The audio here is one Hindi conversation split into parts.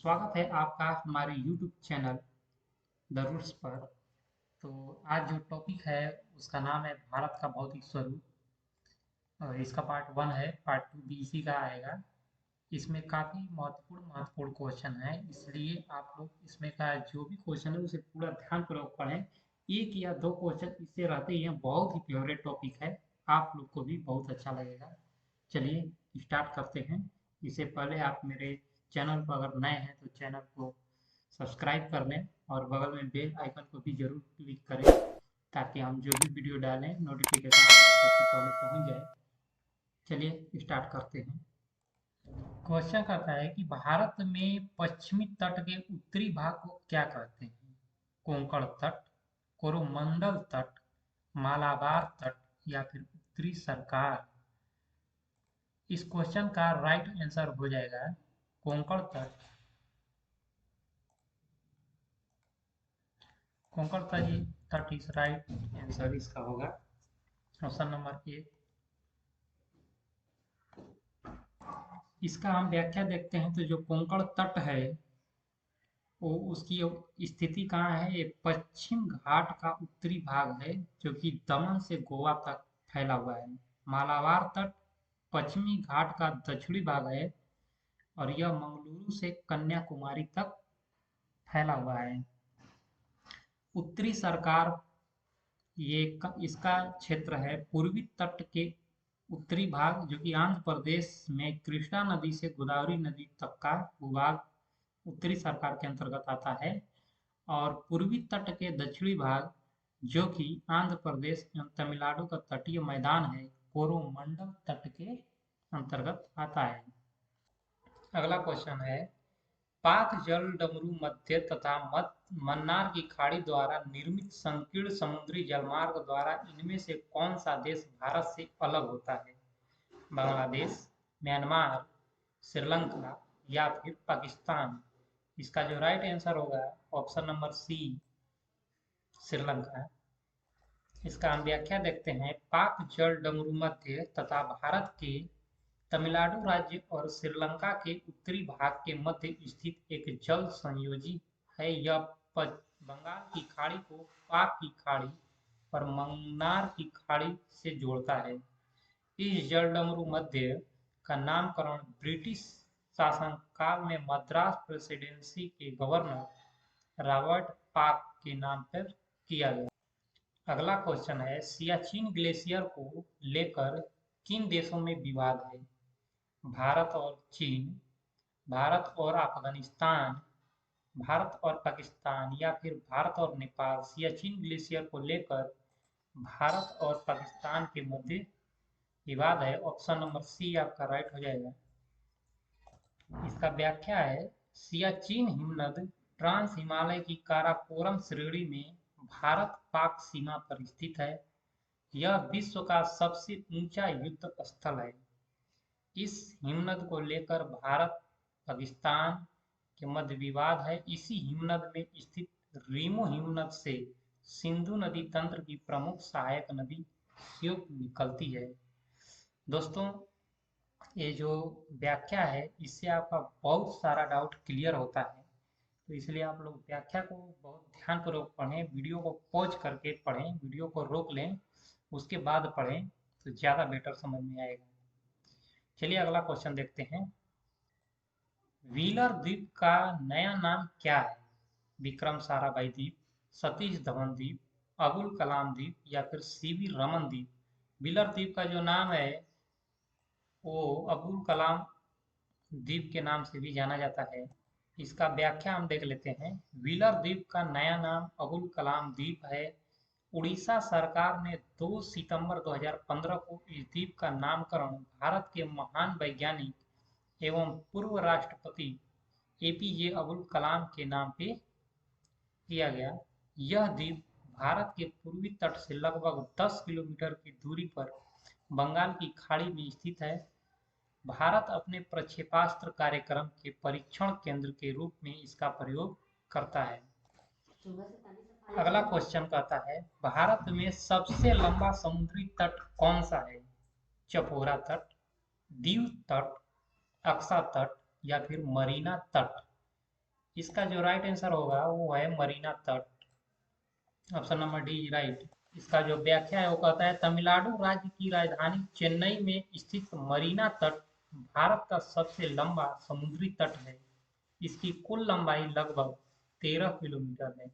स्वागत है आपका हमारे YouTube चैनल द रूट्स पर। तो आज जो टॉपिक है उसका नाम है भारत का भौतिक स्वरूप। और इसका पार्ट 1 है, पार्ट 2 भी इसी का आएगा। इसमें काफ़ी महत्वपूर्ण क्वेश्चन है, इसलिए आप लोग इसमें का जो भी क्वेश्चन है उसे पूरा ध्यानपूर्वक पढ़ें। एक या दो क्वेश्चन इससे रहते ही हैं, बहुत ही फेवरेट टॉपिक है, आप लोग को भी बहुत अच्छा लगेगा। चलिए स्टार्ट करते हैं। इससे पहले आप मेरे चैनल पर अगर नए हैं तो चैनल को सब्सक्राइब कर लें और बगल में बेल आइकन को भी जरूर क्लिक करें ताकि हम जो भी वीडियो डालें नोटिफिकेशन आप तक सबसे पहले पहुंच जाए। चलिए स्टार्ट करते हैं। क्वेश्चन कहता है कि भारत में पश्चिमी तट के उत्तरी भाग को क्या कहते हैं? कोंकण तट, कोरोमंडल तट, मालाबार तट या फिर उत्तरी सरकार। इस क्वेश्चन का राइट आंसर हो जाएगा कोंकण तट। कोंकण तट इज राइट आंसर इसका होगा ऑप्शन नंबर ए। इसका हम व्याख्या देखते हैं तो जो कोंकण तट है वो उसकी स्थिति कहाँ है? ये पश्चिम घाट का उत्तरी भाग है जो कि दमन से गोवा तक फैला हुआ है। मालाबार तट पश्चिमी घाट का दक्षिणी भाग है और यह मंगलुरु से कन्याकुमारी तक फैला हुआ है। उत्तरी सरकार इसका क्षेत्र है पूर्वी तट के उत्तरी भाग जो कि आंध्र प्रदेश में कृष्णा नदी से गोदावरी नदी तक का भूभाग उत्तरी सरकार के अंतर्गत आता है। और पूर्वी तट के दक्षिणी भाग जो कि आंध्र प्रदेश एवं तमिलनाडु का तटीय मैदान है कोरोमंडल तट के अंतर्गत आता है। अगला क्वेश्चन है, पाक जल डमरू मध्य तथा मन्नार की खाड़ी द्वारा निर्मित संकीर्ण समुद्री जलमार्ग द्वारा इनमें से कौन सा देश भारत से अलग होता है? बांग्लादेश, म्यांमार, श्रीलंका या फिर पाकिस्तान। इसका जो राइट आंसर होगा ऑप्शन नंबर सी, श्रीलंका। इसका हम व्याख्या देखते हैं। पाक जल डमरू मध्य तथा भारत के तमिलनाडु राज्य और श्रीलंका के उत्तरी भाग के मध्य स्थित एक जल संयोजी है। यह बंगाल की खाड़ी को पाक की खाड़ी और मन्नार की खाड़ी से जोड़ता है। इस जलडमरू मध्य का नामकरण ब्रिटिश शासनकाल में मद्रास प्रेसिडेंसी के गवर्नर रॉबर्ट पाक के नाम पर किया गया। अगला क्वेश्चन है, सियाचिन ग्लेशियर को लेकर किन देशों में विवाद है? भारत और चीन, भारत और अफगानिस्तान, भारत और पाकिस्तान या फिर भारत और नेपाल। सियाचिन ग्लेशियर को लेकर भारत और पाकिस्तान के मध्य विवाद है। ऑप्शन नंबर सी आपका राइट हो जाएगा। इसका व्याख्या है, सियाचिन हिमनद ट्रांस हिमालय की काराकोरम श्रेणी में भारत पाक सीमा पर स्थित है। यह विश्व का सबसे ऊंचा युद्ध स्थल है। इस हिमनद को लेकर भारत पाकिस्तान के मध्य विवाद है। इसी हिमनद में स्थित रीमो हिमनद से सिंधु नदी तंत्र की प्रमुख सहायक नदी स्योक निकलती है। दोस्तों, ये जो व्याख्या है इससे आपका बहुत सारा डाउट क्लियर होता है, तो इसलिए आप लोग व्याख्या को बहुत ध्यानपूर्वक पढ़ें, वीडियो को पॉज करके पढ़ें, वीडियो को रोक लें उसके बाद पढ़ें तो ज़्यादा बेटर समझ में आएगा। चलिए अगला क्वेश्चन देखते हैं। व्हीलर द्वीप का नया नाम क्या है? विक्रम साराभाई द्वीप, सतीश धवन द्वीप, अबुल कलाम द्वीप या फिर सीवी रमन द्वीप। व्हीलर द्वीप का जो नाम है वो अबुल कलाम द्वीप के नाम से भी जाना जाता है। इसका व्याख्या हम देख लेते हैं। व्हीलर द्वीप का नया नाम अबुल कलाम द्वीप है। उड़ीसा सरकार ने 2 सितंबर 2015 को इस द्वीप का नामकरण भारत के महान वैज्ञानिक एवं पूर्व राष्ट्रपति एपीजे अबुल कलाम के नाम पे किया गया। यह द्वीप भारत के पूर्वी तट से लगभग 10 किलोमीटर की दूरी पर बंगाल की खाड़ी में स्थित है। भारत अपने प्रक्षेपास्त्र कार्यक्रम के परीक्षण केंद्र के रूप में इसका प्रयोग करता है। अगला क्वेश्चन कहता है, भारत में सबसे लंबा समुद्री तट कौन सा है? चपोरा तट, दीव तट, अक्सा तट या फिर मरीना तट। इसका जो राइट आंसर होगा वो है मरीना तट। Option number D is right. इसका जो व्याख्या है वो कहता है तमिलनाडु राज्य की राजधानी चेन्नई में स्थित मरीना तट भारत का सबसे लंबा समुद्री तट है। इसकी कुल लंबाई लगभग 13 किलोमीटर है।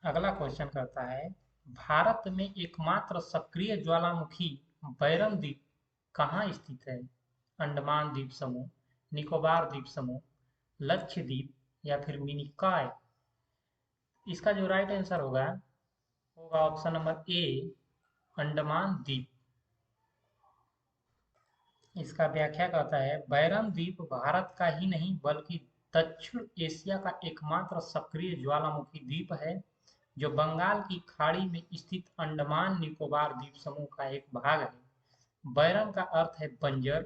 अगला क्वेश्चन कहता है भारत में एकमात्र सक्रिय ज्वालामुखी बैरन द्वीप कहाँ स्थित है? अंडमान द्वीप समूह, निकोबार द्वीप समूह, लक्षद्वीप या फिर मिनिकॉय। इसका जो राइट आंसर होगा होगा ऑप्शन नंबर ए, अंडमान द्वीप। इसका व्याख्या कहता है बैरन द्वीप भारत का ही नहीं बल्कि दक्षिण एशिया का एकमात्र सक्रिय ज्वालामुखी द्वीप है जो बंगाल की खाड़ी में स्थित अंडमान निकोबार द्वीप समूह का एक भाग है। बैरन का अर्थ है बंजर,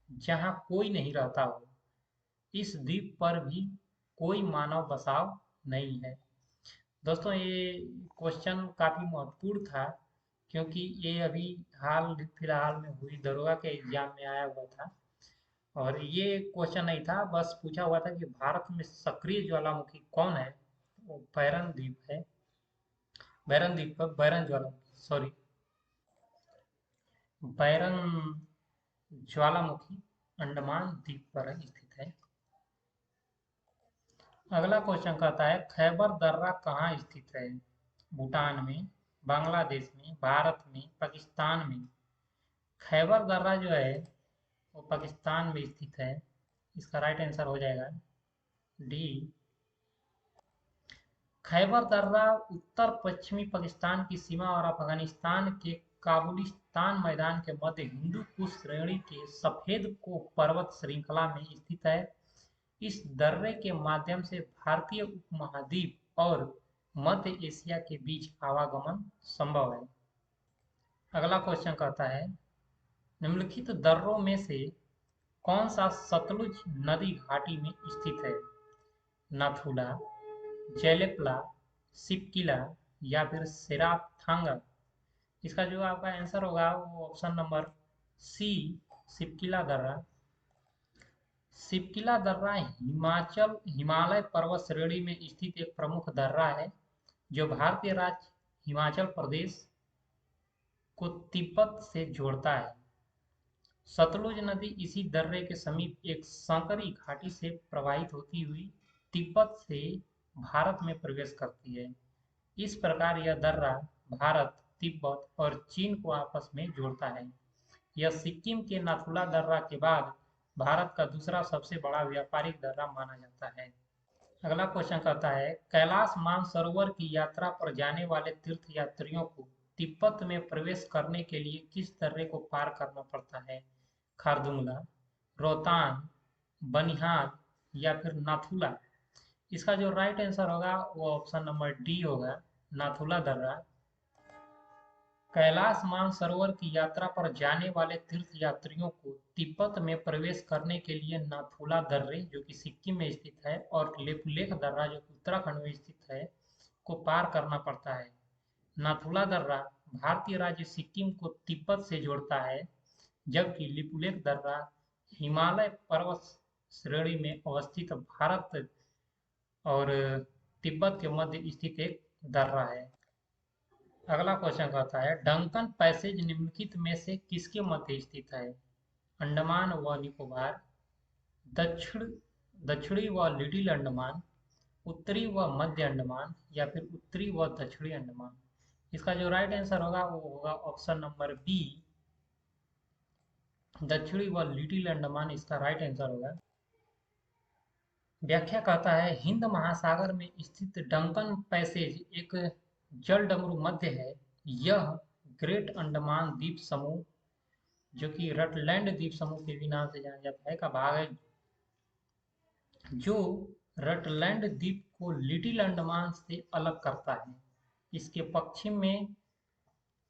जहां कोई नहीं रहता हो। इस द्वीप पर भी कोई मानव बसाव नहीं है। दोस्तों ये क्वेश्चन काफी महत्वपूर्ण था क्योंकि ये अभी हाल फिलहाल में हुई दरोगा के एग्जाम में आया हुआ था। और ये क्वेश्चन नहीं था, बस पूछा हुआ था कि भारत में सक्रिय ज्वालामुखी कौन है? वो बैरन द्वीप है। बैरन द्वीप पर बैरन ज्वालामुखी, सॉरी, बैरन ज्वालामुखी अंडमान द्वीप पर स्थित है। अगला क्वेश्चन कहता है खैबर दर्रा कहाँ स्थित है? भूटान में, बांग्लादेश में, भारत में, पाकिस्तान में। खैबर दर्रा जो है वो पाकिस्तान में स्थित है। इसका राइट आंसर हो जाएगा डी। खैबर दर्रा उत्तर पश्चिमी पाकिस्तान की सीमा और अफगानिस्तान के काबुलिस्तान मैदान के मध्य हिंदू कुश श्रेणी के सफेद को पर्वत श्रृंखला में स्थित है। इस दर्रे के माध्यम से भारतीय उपमहाद्वीप और मध्य एशिया के बीच आवागमन संभव है। अगला क्वेश्चन कहता है निम्नलिखित दर्रों में से कौन सा सतलुज नदी घाटी में स्थित है? नाथुला, जेलेपला, सिपकिला या फिर सेराथांगा। इसका जो आपका आंसर होगा वो ऑप्शन नंबर सी, सिपकिला दर्रा। सिपकिला दर्रा हिमालय पर्वत श्रेणी में स्थित एक प्रमुख दर्रा है जो भारतीय राज्य हिमाचल प्रदेश को तिब्बत से जोड़ता है। सतलुज नदी इसी दर्रे के समीप एक सांकरी घाटी से प्रवाहित होती हुई तिब्बत से भारत में प्रवेश करती है। इस प्रकार यह दर्रा भारत, तिब्बत और चीन को आपस में जोड़ता है। यह सिक्किम के नाथुला दर्रा के बाद भारत का दूसरा सबसे बड़ा व्यापारिक दर्रा माना जाता है। अगला क्वेश्चन कहता है कैलाश मानसरोवर की यात्रा पर जाने वाले तीर्थयात्रियों को तिब्बत में प्रवेश करने के लिए किस दर्रे को पार करना पड़ता है? खारदुंगला, रोहतांग, बनिहाल या फिर नाथुला। इसका जो राइट आंसर होगा वो ऑप्शन नंबर डी होगा, नाथुला दर्रा। कैलाश मानसरोवर की यात्रा पर जाने वाले तीर्थयात्रियों को तिब्बत में प्रवेश करने के लिए नाथुला दर्रे जो कि सिक्किम में स्थित है और लेपुलेख दर्रा जो कि उत्तराखंड में स्थित है को पार करना पड़ता है। नाथुला दर्रा भारतीय राज्य सिक्किम को तिब्बत से जोड़ता है जबकि लिपुलेख दर्रा हिमालय पर्वत श्रेणी में अवस्थित भारत और तिब्बत के मध्य स्थित एक दर्रा है। अगला क्वेश्चन कहता है डंकन पैसेज निम्नलिखित में से किसके मध्य स्थित है? अंडमान व निकोबार, दक्षिण दक्षिणी व लिटिल अंडमान, उत्तरी व मध्य अंडमान या फिर उत्तरी व दक्षिणी अंडमान। इसका जो राइट आंसर होगा वो होगा ऑप्शन नंबर बी, दक्षिणी व लिटिल अंडमान इसका राइट आंसर होगा। व्याख्या कहता है हिंद महासागर में स्थित डंकन पैसेज एक जलडमरू मध्य है। यह ग्रेट अंडमान द्वीप समूह जो कि रटलैंड द्वीप समूह के भी नाम से जाना जाता है का भाग है जो रटलैंड द्वीप को लिटिल अंडमान से अलग करता है। इसके पश्चिम में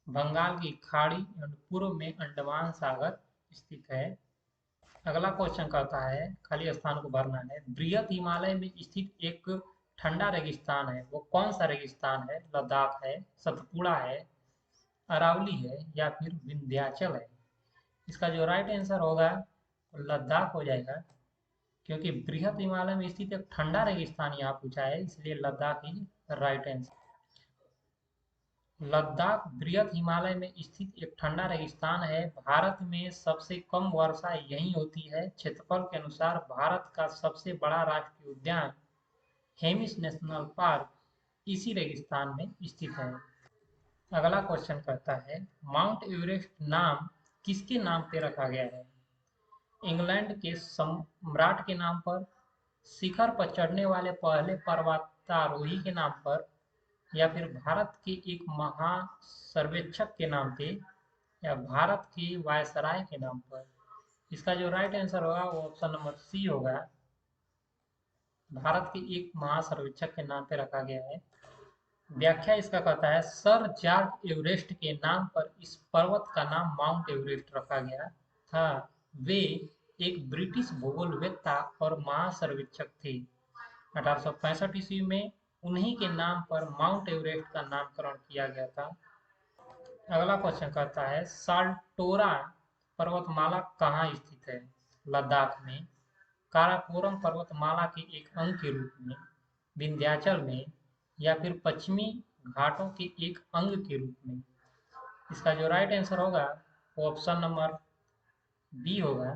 बंगाल की खाड़ी और पूर्व में अंडमान सागर स्थित है। अगला क्वेश्चन कहता है खाली स्थान को भरना है बृहत हिमालय में स्थित एक ठंडा रेगिस्तान है, वो कौन सा रेगिस्तान है? लद्दाख है, सतपुड़ा है, अरावली है या फिर विंध्याचल है। इसका जो राइट आंसर होगा वो लद्दाख हो जाएगा। क्योंकि बृहद हिमालय में स्थित एक ठंडा रेगिस्तान यहाँ पूछा है, इसलिए Ladakh is right answer. Ladakh बृहद हिमालय में स्थित एक ठंडा रेगिस्तान है। भारत में सबसे कम वर्षा यहीं होती है। क्षेत्रफल के अनुसार भारत का सबसे बड़ा राष्ट्रीय उद्यान हेमिस नेशनल पार्क इसी रेगिस्तान में स्थित है। अगला क्वेश्चन कहता है, माउंट एवरेस्ट नाम किसके नाम पे रखा गया है? इंग्लैंड के सम्राट के नाम पर, शिखर पर चढ़ने वाले पहले पर्वतारोही के नाम पर, या फिर भारत के एक महासर्वेक्षक के नाम पे, या भारत के वायसराय के नाम पर? इसका जो राइट आंसर होगा वो ऑप्शन नंबर सी होगा। भारत के एक महासर्वेक्षक के नाम पे रखा गया है। व्याख्या इसका कहता है, सर जॉर्ज एवरेस्ट के नाम पर इस पर्वत का नाम माउंट एवरेस्ट रखा गया था। वे एक ब्रिटिश भूगोलवेत्ता और महासर्वेक्षक थे। 1865 ईस्वी में उन्हीं के नाम पर माउंट एवरेस्ट का नामकरण किया गया था। अगला क्वेश्चन कहता है, साल्टोरा पर्वतमाला कहाँ स्थित है? लद्दाख में, काराकोरम पर्वतमाला के एक अंग के रूप में, विंध्याचल में, या फिर पश्चिमी घाटों के एक अंग के रूप में? इसका जो राइट आंसर होगा वो ऑप्शन नंबर बी होगा।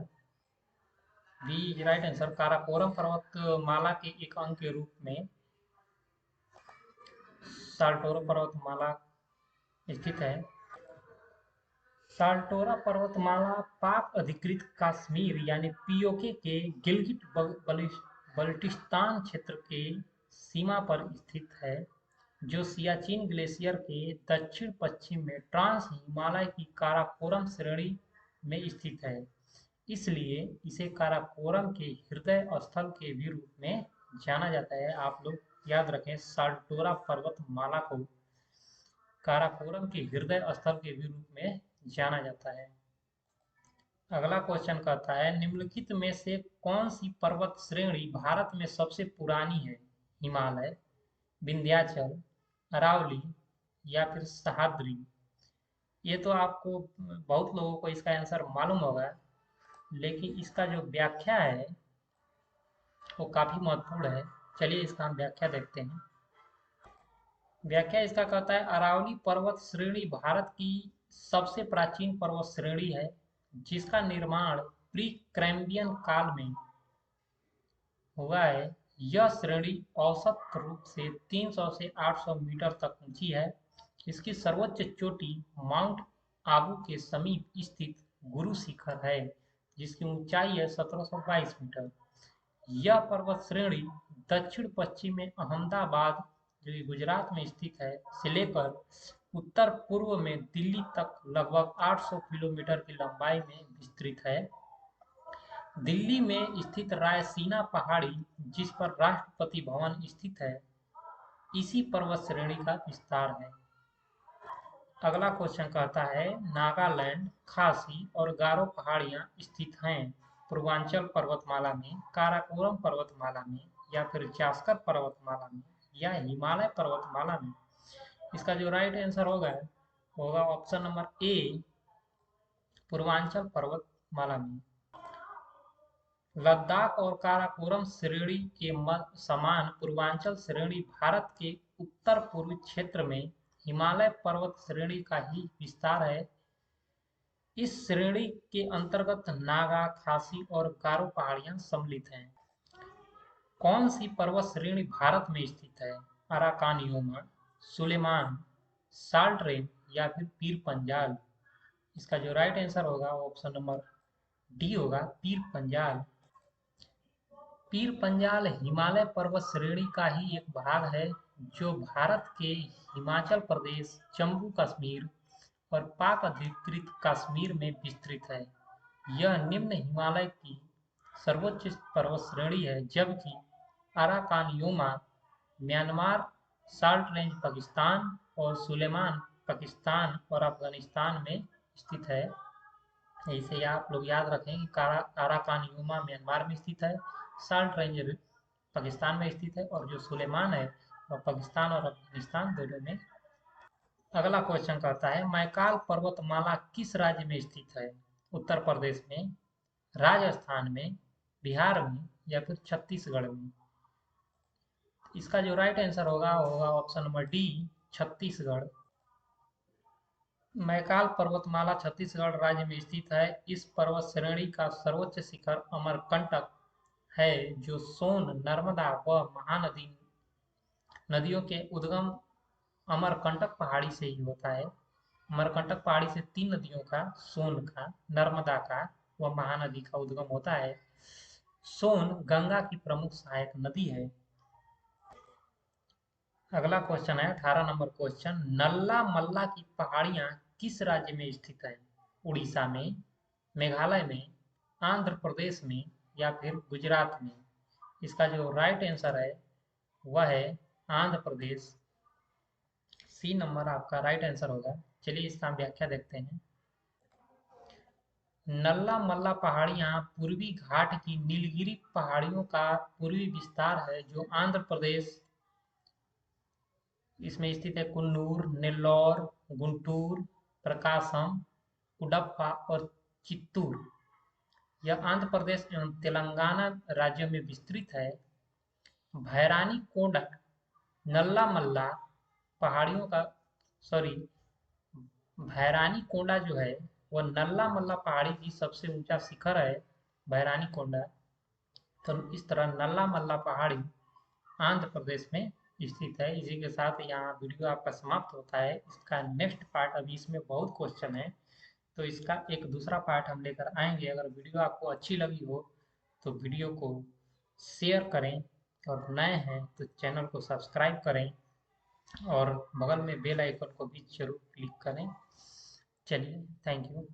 B is right answer. Karakoram पर्वतमाला के एक अंग के रूप में साल्टोरो पर्वतमाला स्थित है। साल्टोरा पर्वतमाला पाक अधिकृत कश्मीर यानी पीओके के गिलगिट बल्टिस्तान क्षेत्र के सीमा पर स्थित है, जो सियाचिन ग्लेशियर के दक्षिण पश्चिम में ट्रांस हिमालय की काराकोरम श्रेणी में स्थित है। इसलिए इसे काराकोरम के हृदय स्थल के भी रूप में जाना जाता है। आप लोग याद रखें, साल्टोरा पर्वतमाला को काराकोरम के हृदय स्थल के भी रूप में जाना जाता है। अगला क्वेश्चन कहता है, निम्नलिखित में से कौन सी पर्वत श्रेणी भारत में सबसे पुरानी है? हिमालय, विंध्याचल, अरावली, या फिर सह्याद्री? ये तो आपको बहुत लोगों को इसका आंसर मालूम होगा, लेकिन इसका जो व्याख्या है वो काफी महत्वपूर्ण है। चलिए इसका हम व्याख्या देखते हैं। व्याख्या इसका कहता है, अरावली पर्वत श्रेणी भारत की सबसे प्राचीन पर्वत श्रेणी है, जिसका निर्माण प्री कैम्ब्रियन काल में हुआ है। यह श्रेणी औसत रूप से 300 से 800 मीटर तक ऊंची है। इसकी सर्वोच्च चोटी माउंट आबू के समीप स्थित गुरु शिखर है, जिसकी ऊंचाई है 1722 मीटर। यह पर्वत श्रेणी दक्षिण पश्चिम में अहमदाबाद, जो कि गुजरात में स्थित है, से लेकर उत्तर पूर्व में दिल्ली तक लगभग 800 किलोमीटर की लंबाई में विस्तृत है। दिल्ली में स्थित रायसीना पहाड़ी, जिस पर राष्ट्रपति भवन स्थित है, इसी पर्वत श्रेणी का विस्तार है। अगला क्वेश्चन कहता है, नागालैंड, खासी और गारो पहाड़ियां स्थित हैं पूर्वांचल पर्वतमाला में, काराकोरम पर्वतमाला में, या फिर जास्कर पर्वतमाला में, या हिमालय पर्वतमाला में? इसका जो राइट आंसर होगा ऑप्शन नंबर ए, पूर्वांचल पर्वतमाला में। लद्दाख और काराकोरम श्रेणी के समान पूर्वांचल श्रेणी भारत के उत्तर पूर्वी क्षेत्र में हिमालय पर्वत श्रेणी का ही विस्तार है। इस श्रेणी के अंतर्गत नागा, खासी और गारो पहाड़ियां सम्मिलित हैं। कौन सी पर्वत श्रेणी भारत में स्थित है? अराकानियोमा, सुलेमान, साल्ट रेंज, या फिर पीर पंजाल? इसका जो राइट आंसर होगा ऑप्शन नंबर डी होगा, पीर पंजाल। पीर पंजाल हिमालय पर्वत श्रेणी का ही एक भाग है, जो भारत के हिमाचल प्रदेश, जम्मू कश्मीर और पाक अधिकृत कश्मीर में विस्तृत है। यह निम्न हिमालय की सर्वोच्च पर्वत श्रेणी है, जबकि अराकानियोमा म्यांमार, साल्ट रेंज पाकिस्तान और सुलेमान पाकिस्तान और अफगानिस्तान में स्थित है। इसे आप लोग याद रखें कि अराकानियोमा म्यांमार में स्थित है, साल्ट रेंज पाकिस्तान में स्थित है, और जो सुलेमान है वह पाकिस्तान और अफगानिस्तान दोनों में। अगला क्वेश्चन कहता है, मैकाल पर्वतमाला किस राज्य में स्थित है? उत्तर प्रदेश में, राजस्थान में, बिहार में, या फिर छत्तीसगढ़ में? इसका जो राइट आंसर होगा option number D, Chhattisgarh. Maikal पर्वतमाला छत्तीसगढ़ राज्य में स्थित है। इस पर्वत श्रेणी का सर्वोच्च शिखर अमरकंटक है, जो सोन, नर्मदा व महानदी नदियों के उद्गम अमरकंटक पहाड़ी से ही होता है। अमरकंटक पहाड़ी से 3 नदियों का, सोन का, नर्मदा का व महानदी का उद्गम होता है। सोन गंगा की प्रमुख सहायक नदी है। अगला क्वेश्चन है 18 नंबर क्वेश्चन, नल्ला मल्ला की पहाड़ियां किस राज्य में स्थित है? उड़ीसा में, मेघालय में, आंध्र प्रदेश में या फिर गुजरात में? इसका जो राइट आंसर है वह है आंध्र प्रदेश। सी नंबर आपका राइट आंसर होगा। चलिए इसका व्याख्या देखते हैं। नल्ला मल्ला पहाड़ियां पूर्वी घाट की नीलगिरी पहाड़ियों का पूर्वी विस्तार है, जो आंध्र प्रदेश इसमें स्थित है। कुन्नूर, नेल्लौर, गुंटूर, प्रकाशम, कुडप्पा और चित्तूर, यह आंध्र प्रदेश एवं तेलंगाना राज्यों में विस्तृत है। भैरानी कोंडा नल्ला मल्ला पहाड़ियों का, सॉरी, भैरानी कोंडा जो है वह नल्ला मल्ला पहाड़ी की सबसे ऊंचा शिखर है, भैरानी कोंडा। तो इस तरह नल्ला मल्ला पहाड़ी आंध्र प्रदेश में स्थित है। इसी के साथ यहाँ वीडियो आपका समाप्त होता है। इसका नेक्स्ट पार्ट, अभी इसमें बहुत क्वेश्चन है तो इसका एक दूसरा पार्ट हम लेकर आएंगे। अगर वीडियो आपको अच्छी लगी हो तो वीडियो को शेयर करें, और नए हैं तो चैनल को सब्सक्राइब करें और बगल में बेल आइकन को भी जरूर क्लिक करें। चलिए, थैंक यू।